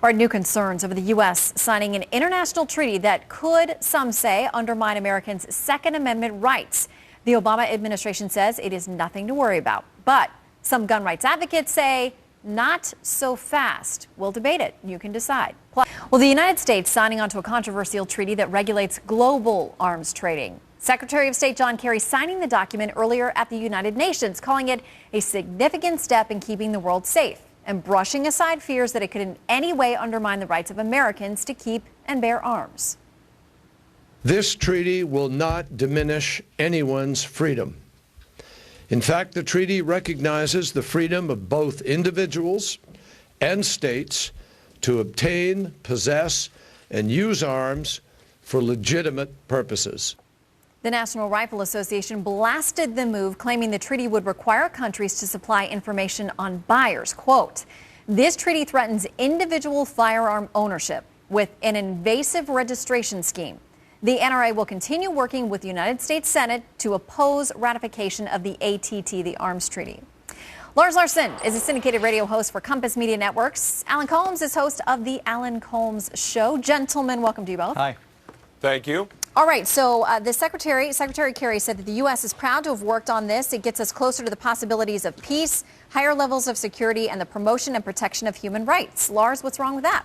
Our new concerns over the U.S. signing an international treaty that could, some say, undermine Americans' Second Amendment rights. The Obama administration says it is nothing to worry about. But some gun rights advocates say not so fast. We'll debate it. You can decide. Well, the United States signing onto a controversial treaty that regulates global arms trading. Secretary of State John Kerry signing the document earlier at the United Nations, calling it a significant step in keeping the world safe and brushing aside fears that it could in any way undermine the rights of Americans to keep and bear arms. This treaty will not diminish anyone's freedom. In fact, the treaty recognizes the freedom of both individuals and states to obtain, possess, and use arms for legitimate purposes. The National Rifle Association blasted the move, claiming the treaty would require countries to supply information on buyers. Quote, "This treaty threatens individual firearm ownership with an invasive registration scheme. The NRA will continue working with the United States Senate to oppose ratification of the ATT, the arms treaty." Lars Larson is a syndicated radio host for Compass Media Networks. Alan Colmes is host of the Alan Colmes Show. Gentlemen, welcome to you both. Hi. Thank you. All right, so the Secretary Kerry said that the U.S. is proud to have worked on this. It gets us closer to the possibilities of peace, higher levels of security, and the promotion and protection of human rights. Lars, what's wrong with that?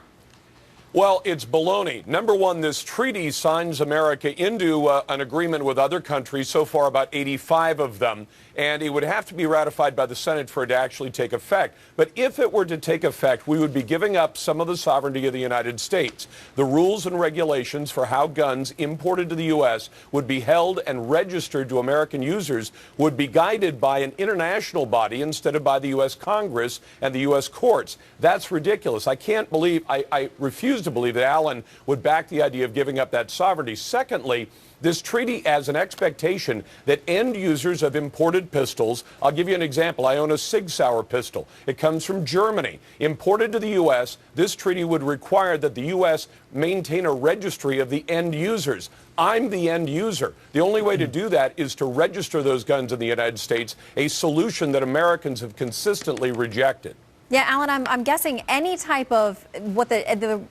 Well, it's baloney. Number one, this treaty signs America into an agreement with other countries, so far about 85 of them, and it would have to be ratified by the Senate for it to actually take effect. But if it were to take effect, we would be giving up some of the sovereignty of the United States. The rules and regulations for how guns imported to the U.S. would be held and registered to American users would be guided by an international body instead of by the U.S. Congress and the U.S. courts. That's ridiculous. I can't believe, I refuse to believe that Alan would back the idea of giving up that sovereignty. Secondly, this treaty has an expectation that end users of imported pistols, I'll give you an example. I own a Sig Sauer pistol. It comes from Germany. Imported to the U.S., this treaty would require that the U.S. maintain a registry of the end users. I'm the end user. The only way to do that is to register those guns in the United States, a solution that Americans have consistently rejected. Yeah, Alan, I'm guessing any type of what the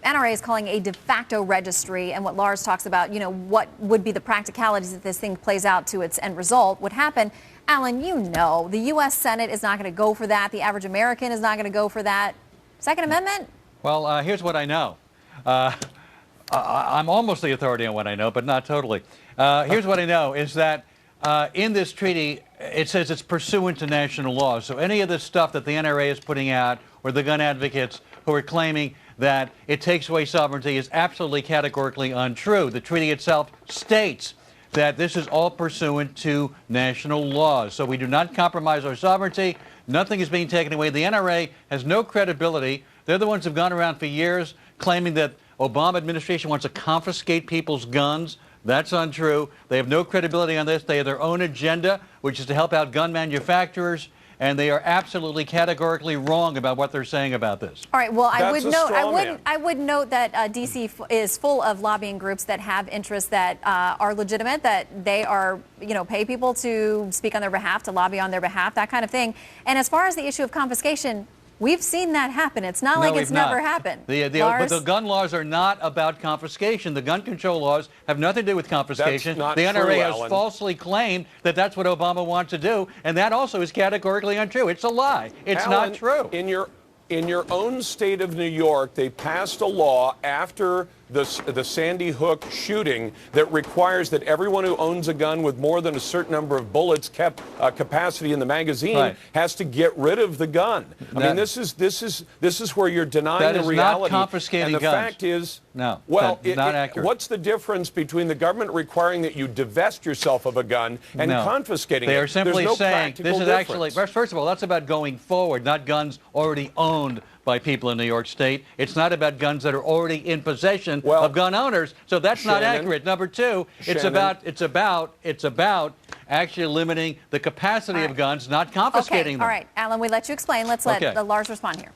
NRA is calling a de facto registry, and what Lars talks about, you know, what would be the practicalities if this thing plays out to its end result would happen. Alan, you know, the U.S. Senate is not going to go for that. The average American is not going to go for that. Second Amendment? Well, here's what I know. I'm almost the authority on what I know, but not totally. Here's what I know is that in this treaty, it says it's pursuant to national law. So any of this stuff that the NRA is putting out, or the gun advocates who are claiming that it takes away sovereignty, is absolutely categorically untrue. The treaty itself states that this is all pursuant to national laws. So we do not compromise our sovereignty. Nothing is being taken away. The NRA has no credibility. They're the ones who've gone around for years claiming that Obama administration wants to confiscate people's guns. That's untrue. They have no credibility on this. They have their own agenda, which is to help out gun manufacturers, and they are absolutely categorically wrong about what they're saying about this. All right. Well, I would note that D.C. is full of lobbying groups that have interests that are legitimate, that they are, you know, pay people to speak on their behalf, to lobby on their behalf, that kind of thing. And as far as the issue of confiscation, we've seen that happen. It's not like it's never happened. But the gun laws are not about confiscation. The gun control laws have nothing to do with confiscation. That's not the NRA true, has Alan. falsely claimed that that's what Obama wants to do, and that also is categorically untrue. It's a lie. It's Alan, not true. In your own state of New York, they passed a law after the Sandy Hook shooting that requires that everyone who owns a gun with more than a certain number of bullets capacity in the magazine has to get rid of the gun. I mean, this is where you're denying the reality. That is not confiscating guns. And the fact is, no, well, not accurate. What's the difference between the government requiring that you divest yourself of a gun and confiscating it? They are simply saying this is actually, first of all, that's about going forward, not guns already owned by people in New York State. It's not about guns that are already in possession of gun owners. So that's not accurate. Number two, it's about actually limiting the capacity of guns, not confiscating them. All right, Alan, we let you explain. Let's let Lars respond here.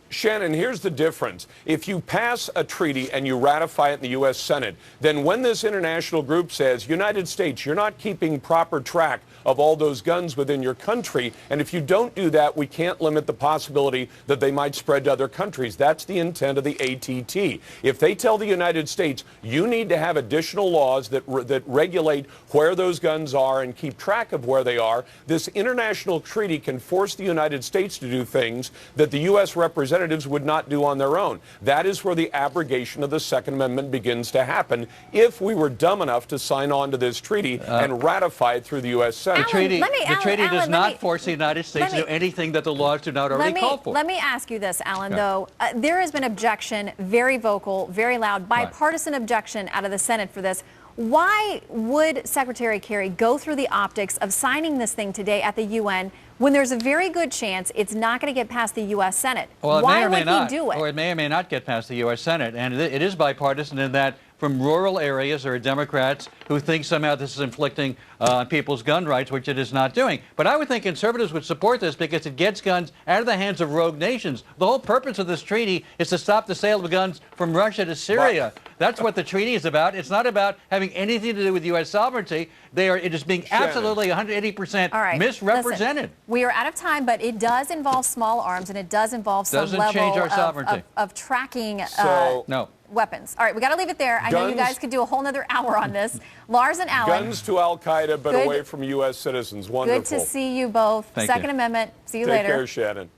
Shannon, here's the difference. If you pass a treaty and you ratify it in the U.S. Senate, then when this international group says, United States, you're not keeping proper track of all those guns within your country, and if you don't do that, we can't limit the possibility that they might spread to other countries. That's the intent of the ATT. If they tell the United States, you need to have additional laws that regulate where those guns are and keep track of where they are, this international treaty can force the United States to do things that the U.S. representatives would not do on their own. That is where the abrogation of the Second Amendment begins to happen if we were dumb enough to sign on to this treaty and ratify it through the U.S. Senate. The treaty does not force the United States to do anything that the laws do not already call for. Let me ask you this, Alan, though. There has been objection, very vocal, very loud, bipartisan objection out of the Senate for this. Why would Secretary Kerry go through the optics of signing this thing today at the UN when there's a very good chance it's not going to get past the U.S. Senate? Well, Why would he do it? Or it may or may not get past the U.S. Senate. And it is bipartisan in that from rural areas there are Democrats who think somehow this is inflicting on people's gun rights, which it is not doing. But I would think conservatives would support this because it gets guns out of the hands of rogue nations. The whole purpose of this treaty is to stop the sale of guns from Russia to Syria. That's what the treaty is about. It's not about having anything to do with U.S. sovereignty. It is being absolutely 180% misrepresented. Listen, we are out of time, but it does involve small arms, and it does involve some level of tracking weapons. All right, we got to leave it there. I know you guys could do a whole nother hour on this. Lars and Alan. Guns to Al-Qaeda, but away from U.S. citizens. Wonderful. Good to see you both. Second Amendment. See you later. Take care, Shannon.